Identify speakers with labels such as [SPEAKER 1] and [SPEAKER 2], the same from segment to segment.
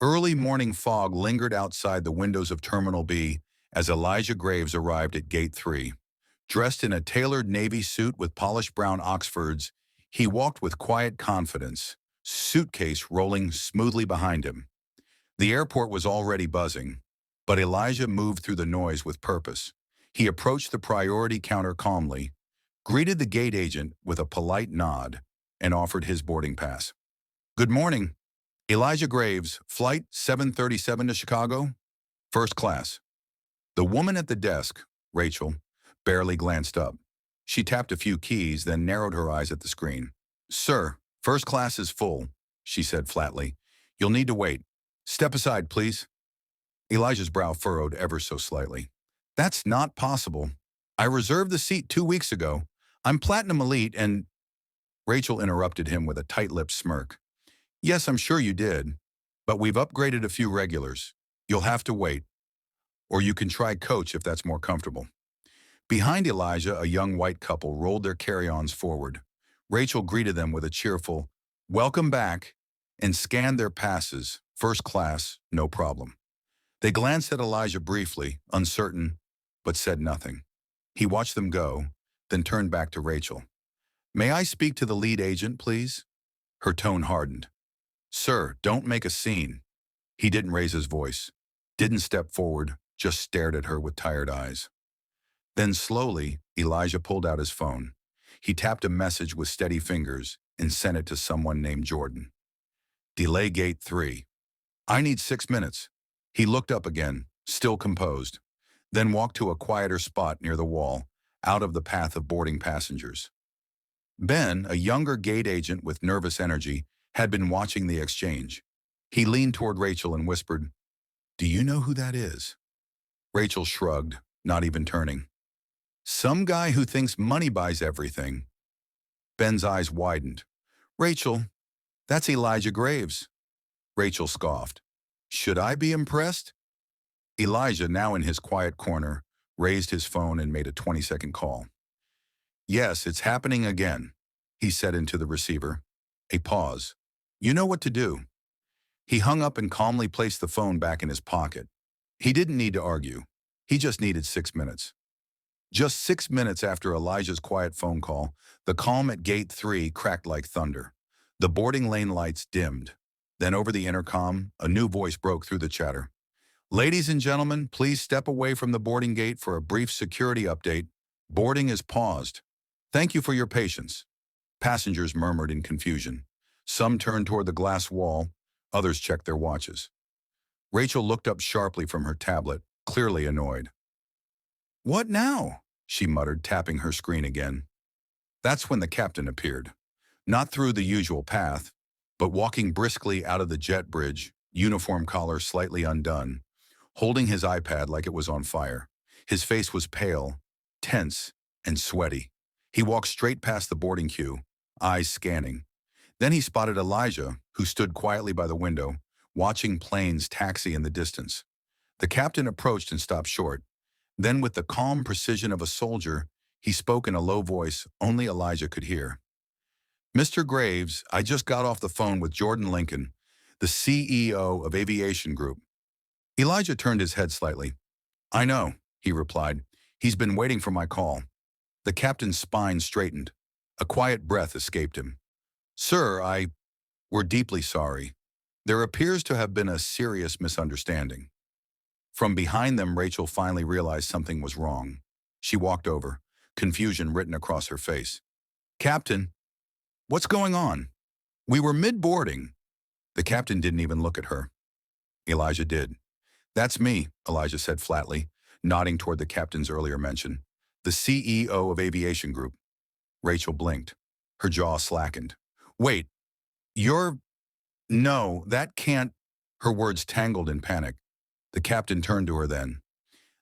[SPEAKER 1] Early morning fog lingered outside the windows of Terminal B as Elijah Graves arrived at Gate 3. Dressed in a tailored navy suit with polished brown Oxfords, he walked with quiet confidence, suitcase rolling smoothly behind him. The airport was already buzzing, but Elijah moved through the noise with purpose. He approached the priority counter calmly, greeted the gate agent with a polite nod, and offered his boarding pass. "Good morning. Elijah Graves, flight 737 to Chicago, first class." The woman at the desk, Rachel, barely glanced up. She tapped a few keys, then narrowed her eyes at the screen. "Sir, first class is full," she said flatly. "You'll need to wait. Step aside, please." Elijah's brow furrowed ever so slightly. "That's not possible. I reserved the seat 2 weeks ago. I'm Platinum Elite and—" Rachel interrupted him with a tight-lipped smirk. "Yes, I'm sure you did, but we've upgraded a few regulars. You'll have to wait. Or you can try coach if that's more comfortable." Behind Elijah, a young white couple rolled their carry-ons forward. Rachel greeted them with a cheerful, "Welcome back," and scanned their passes, first class, no problem. They glanced at Elijah briefly, uncertain, but said nothing. He watched them go, then turned back to Rachel. "May I speak to the lead agent, please?" Her tone hardened. "Sir, don't make a scene." He didn't raise his voice, didn't step forward, just stared at her with tired eyes. Then slowly, Elijah pulled out his phone. He tapped a message with steady fingers and sent it to someone named Jordan. "Delay gate 3. I need 6 minutes." He looked up again, still composed, then walked to a quieter spot near the wall, out of the path of boarding passengers. Ben, a younger gate agent with nervous energy, had been watching the exchange. He leaned toward Rachel and whispered, "Do you know who that is?" Rachel shrugged, not even turning. "Some guy who thinks money buys everything." Ben's eyes widened. "Rachel, that's Elijah Graves." Rachel scoffed. "Should I be impressed?" Elijah, now in his quiet corner, raised his phone and made a 20-second call. "Yes, it's happening again," he said into the receiver. A pause. "You know what to do." He hung up and calmly placed the phone back in his pocket. He didn't need to argue. He just needed 6 minutes. Just 6 minutes after Elijah's quiet phone call, the calm at Gate 3 cracked like thunder. The boarding lane lights dimmed. Then over the intercom, a new voice broke through the chatter. "Ladies and gentlemen, please step away from the boarding gate for a brief security update. Boarding is paused. Thank you for your patience." Passengers murmured in confusion. Some turned toward the glass wall, others checked their watches. Rachel looked up sharply from her tablet, clearly annoyed. "What now?" she muttered, tapping her screen again. That's when the captain appeared. Not through the usual path, but walking briskly out of the jet bridge, uniform collar slightly undone, holding his iPad like it was on fire. His face was pale, tense, and sweaty. He walked straight past the boarding queue, eyes scanning. Then he spotted Elijah, who stood quietly by the window, watching planes taxi in the distance. The captain approached and stopped short. Then, with the calm precision of a soldier, he spoke in a low voice only Elijah could hear. "Mr. Graves, I just got off the phone with Jordan Lincoln, the CEO of Aviation Group." Elijah turned his head slightly. "I know," he replied. "He's been waiting for my call." The captain's spine straightened. A quiet breath escaped him. "Sir, we're deeply sorry. There appears to have been a serious misunderstanding." From behind them, Rachel finally realized something was wrong. She walked over, confusion written across her face. "Captain, what's going on? We were mid-boarding." The captain didn't even look at her. Elijah did. "That's me," Elijah said flatly, nodding toward the captain's earlier mention. "The CEO of Aviation Group." Rachel blinked. Her jaw slackened. "Wait, you're... No, that can't..." Her words tangled in panic. The captain turned to her then.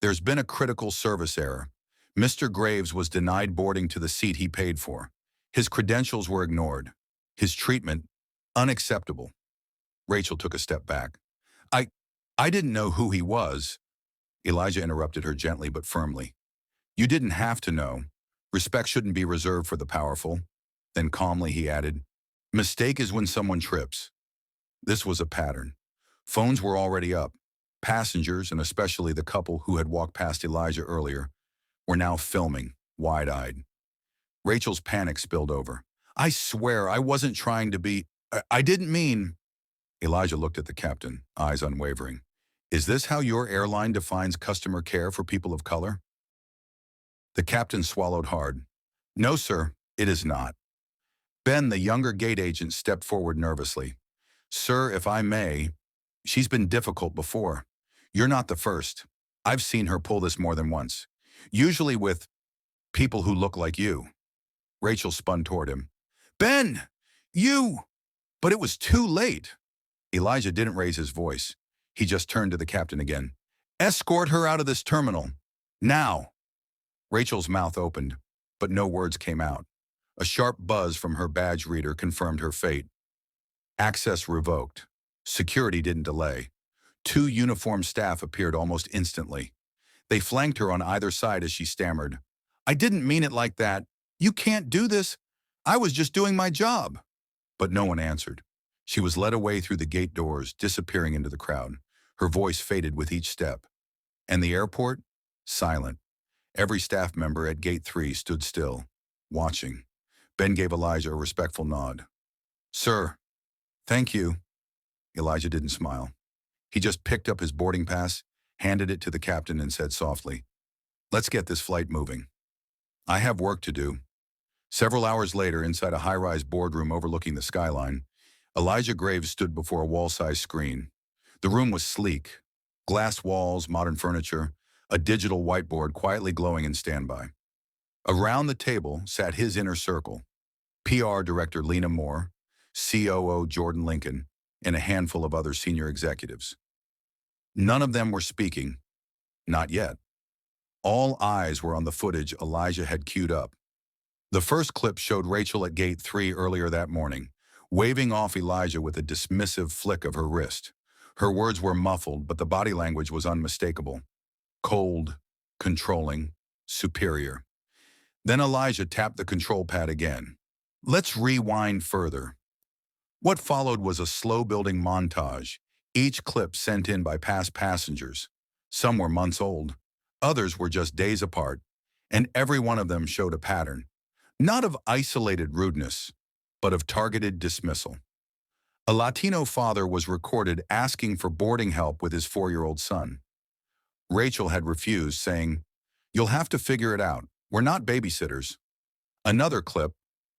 [SPEAKER 1] "There's been a critical service error. Mr. Graves was denied boarding to the seat he paid for. His credentials were ignored. His treatment, unacceptable." Rachel took a step back. I didn't know who he was." Elijah interrupted her gently but firmly. "You didn't have to know. Respect shouldn't be reserved for the powerful." Then calmly he added, "Mistake is when someone trips." This was a pattern. Phones were already up. Passengers, and especially the couple who had walked past Elijah earlier, were now filming, wide-eyed. Rachel's panic spilled over. "I swear, I wasn't trying to be... I didn't mean..." Elijah looked at the captain, eyes unwavering. "Is this how your airline defines customer care for people of color?" The captain swallowed hard. "No, sir, it is not." Ben, the younger gate agent, stepped forward nervously. "Sir, if I may, she's been difficult before. You're not the first. I've seen her pull this more than once. Usually with people who look like you." Rachel spun toward him. "Ben! You!" But it was too late. Elijah didn't raise his voice. He just turned to the captain again. "Escort her out of this terminal. Now!" Rachel's mouth opened, but no words came out. A sharp buzz from her badge reader confirmed her fate. Access revoked. Security didn't delay. 2 uniformed staff appeared almost instantly. They flanked her on either side as she stammered. "I didn't mean it like that. You can't do this. I was just doing my job." But no one answered. She was led away through the gate doors, disappearing into the crowd. Her voice faded with each step. And the airport? Silent. Every staff member at Gate 3 stood still, watching. Ben gave Elijah a respectful nod. "Sir, thank you." Elijah didn't smile. He just picked up his boarding pass, handed it to the captain, and said softly, "Let's get this flight moving. I have work to do." Several hours later, inside a high-rise boardroom overlooking the skyline, Elijah Graves stood before a wall-sized screen. The room was sleek. Glass walls, modern furniture, a digital whiteboard quietly glowing in standby. Around the table sat his inner circle: PR Director Lena Moore, COO Jordan Lincoln, and a handful of other senior executives. None of them were speaking. Not yet. All eyes were on the footage Elijah had queued up. The first clip showed Rachel at Gate 3 earlier that morning, waving off Elijah with a dismissive flick of her wrist. Her words were muffled, but the body language was unmistakable. Cold, controlling, superior. Then Elijah tapped the control pad again. Let's rewind further. What followed was a slow-building montage, each clip sent in by past passengers. Some were months old, others were just days apart, and every one of them showed a pattern, not of isolated rudeness, but of targeted dismissal. A Latino father was recorded asking for boarding help with his 4-year-old son. Rachel had refused, saying, "You'll have to figure it out. We're not babysitters." Another clip,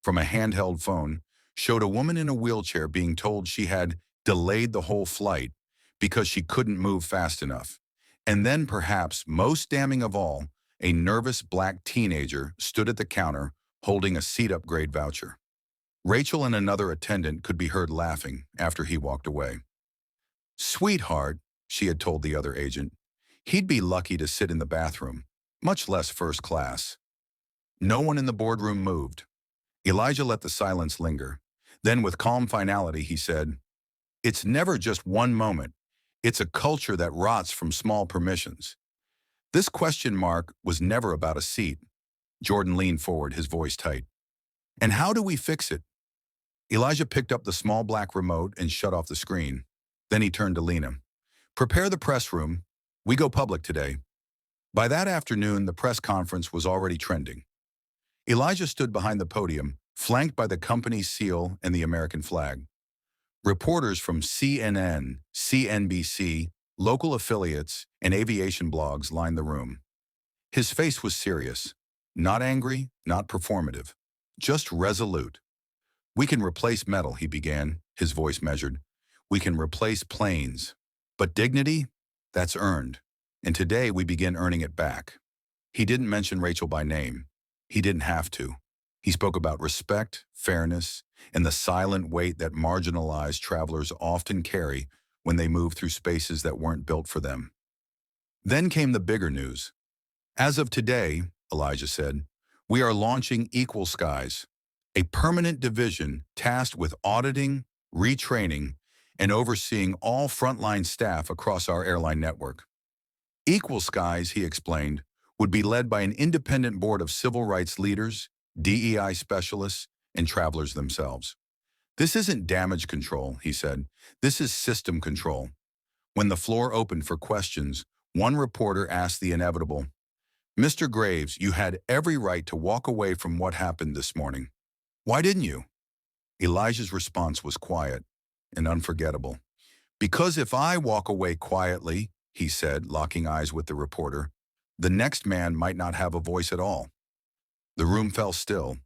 [SPEAKER 1] from a handheld phone, showed a woman in a wheelchair being told she had delayed the whole flight because she couldn't move fast enough. And then, perhaps most damning of all, a nervous black teenager stood at the counter holding a seat upgrade voucher. Rachel and another attendant could be heard laughing after he walked away. "Sweetheart," she had told the other agent, "he'd be lucky to sit in the bathroom, much less first class." No one in the boardroom moved. Elijah let the silence linger. Then, with calm finality, he said, "It's never just one moment. It's a culture that rots from small permissions. This question mark was never about a seat." Jordan leaned forward, his voice tight. "And how do we fix it?" Elijah picked up the small black remote and shut off the screen. Then he turned to Lena. "Prepare the press room. We go public today." By that afternoon, the press conference was already trending. Elijah stood behind the podium, flanked by the company's seal and the American flag. Reporters from CNN, CNBC, local affiliates, and aviation blogs lined the room. His face was serious, not angry, not performative, just resolute. "We can replace metal," he began, his voice measured. "We can replace planes. But dignity? That's earned. And today we begin earning it back." He didn't mention Rachel by name. He didn't have to. He spoke about respect, fairness, and the silent weight that marginalized travelers often carry when they move through spaces that weren't built for them. Then came the bigger news. "As of today," Elijah said, "we are launching Equal Skies, a permanent division tasked with auditing, retraining, and overseeing all frontline staff across our airline network. Equal Skies," he explained, "would be led by an independent board of civil rights leaders, DEI specialists, and travelers themselves. This isn't damage control," he said. "This is system control. When the floor opened for questions, one reporter asked the inevitable, "Mr. Graves, you had every right to walk away from what happened this morning. Why didn't you?" Elijah's response was quiet and unforgettable. "Because if I walk away quietly," he said, locking eyes with the reporter, "the next man might not have a voice at all." The room fell still.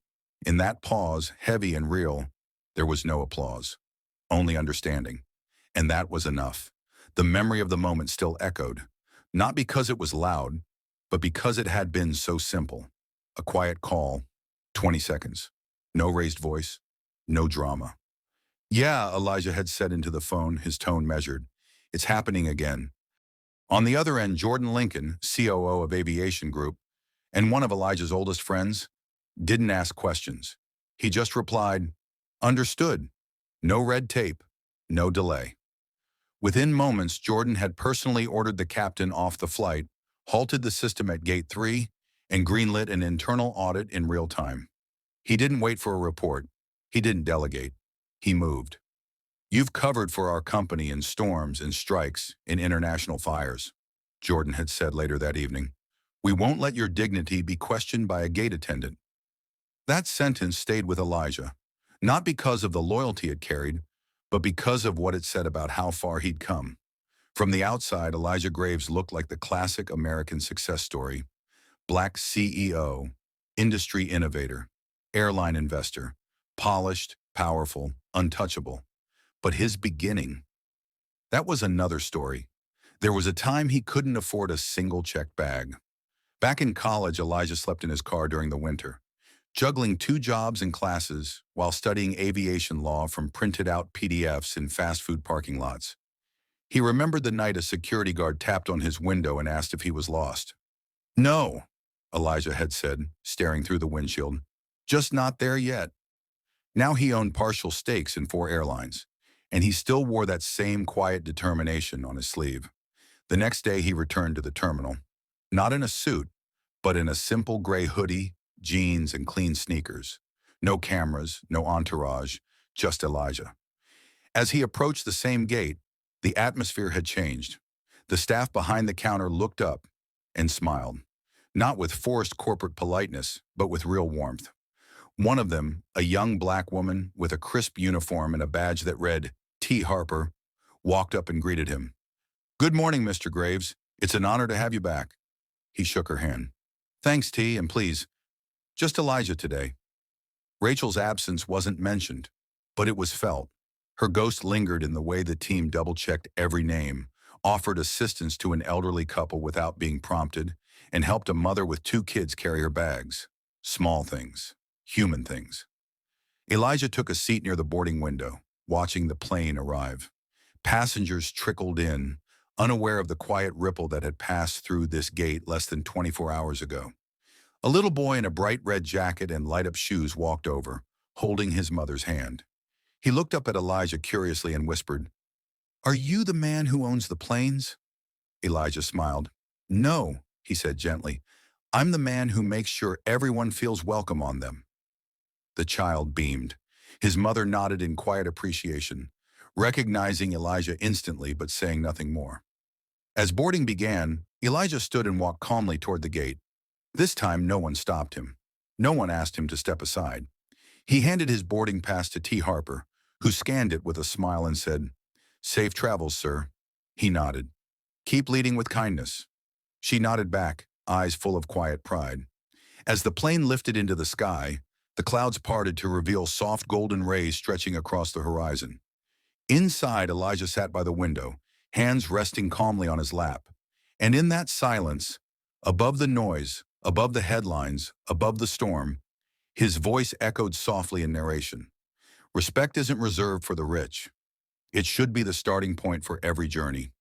[SPEAKER 1] In that pause, heavy and real, there was no applause, only understanding. And that was enough. The memory of the moment still echoed, not because it was loud, but because it had been so simple. A quiet call, 20 seconds. No raised voice, no drama. "Yeah," Elijah had said into the phone, his tone measured. "It's happening again." On the other end, Jordan Lincoln, COO of Aviation Group, and one of Elijah's oldest friends, didn't ask questions. He just replied, "Understood." No red tape, no delay. Within moments, Jordan had personally ordered the captain off the flight, halted the system at Gate 3, and greenlit an internal audit in real time. He didn't wait for a report. He didn't delegate. He moved. "You've covered for our company in storms and strikes, in international fires," Jordan had said later that evening. "We won't let your dignity be questioned by a gate attendant." That sentence stayed with Elijah, not because of the loyalty it carried, but because of what it said about how far he'd come. From the outside, Elijah Graves looked like the classic American success story. Black CEO, industry innovator, airline investor, polished, powerful, untouchable. But his beginning, that was another story. There was a time he couldn't afford a single checked bag. Back in college, Elijah slept in his car during the winter, juggling 2 jobs and classes while studying aviation law from printed-out PDFs in fast food parking lots. He remembered the night a security guard tapped on his window and asked if he was lost. "No," Elijah had said, staring through the windshield. "Just not there yet." Now he owned partial stakes in 4 airlines, and he still wore that same quiet determination on his sleeve. The next day he returned to the terminal, not in a suit, but in a simple gray hoodie, jeans, and clean sneakers. No cameras, no entourage, just Elijah. As he approached the same gate, the atmosphere had changed. The staff behind the counter looked up and smiled, not with forced corporate politeness, but with real warmth. One of them, a young black woman with a crisp uniform and a badge that read T. Harper, walked up and greeted him. "Good morning, Mr. Graves. It's an honor to have you back." He shook her hand. "Thanks, T, and please, just Elijah today." Rachel's absence wasn't mentioned, but it was felt. Her ghost lingered in the way the team double-checked every name, offered assistance to an elderly couple without being prompted, and helped a mother with 2 kids carry her bags. Small things, human things. Elijah took a seat near the boarding window, watching the plane arrive. Passengers trickled in, unaware of the quiet ripple that had passed through this gate less than 24 hours ago. A little boy in a bright red jacket and light-up shoes walked over, holding his mother's hand. He looked up at Elijah curiously and whispered, "Are you the man who owns the planes?" Elijah smiled. "No," he said gently. "I'm the man who makes sure everyone feels welcome on them." The child beamed. His mother nodded in quiet appreciation, recognizing Elijah instantly but saying nothing more. As boarding began, Elijah stood and walked calmly toward the gate. This time, no one stopped him. No one asked him to step aside. He handed his boarding pass to T. Harper, who scanned it with a smile and said, "Safe travels, sir." He nodded. "Keep leading with kindness." She nodded back, eyes full of quiet pride. As the plane lifted into the sky, the clouds parted to reveal soft golden rays stretching across the horizon. Inside, Elijah sat by the window, hands resting calmly on his lap. And in that silence, above the noise, above the headlines, above the storm, his voice echoed softly in narration. Respect isn't reserved for the rich. It should be the starting point for every journey.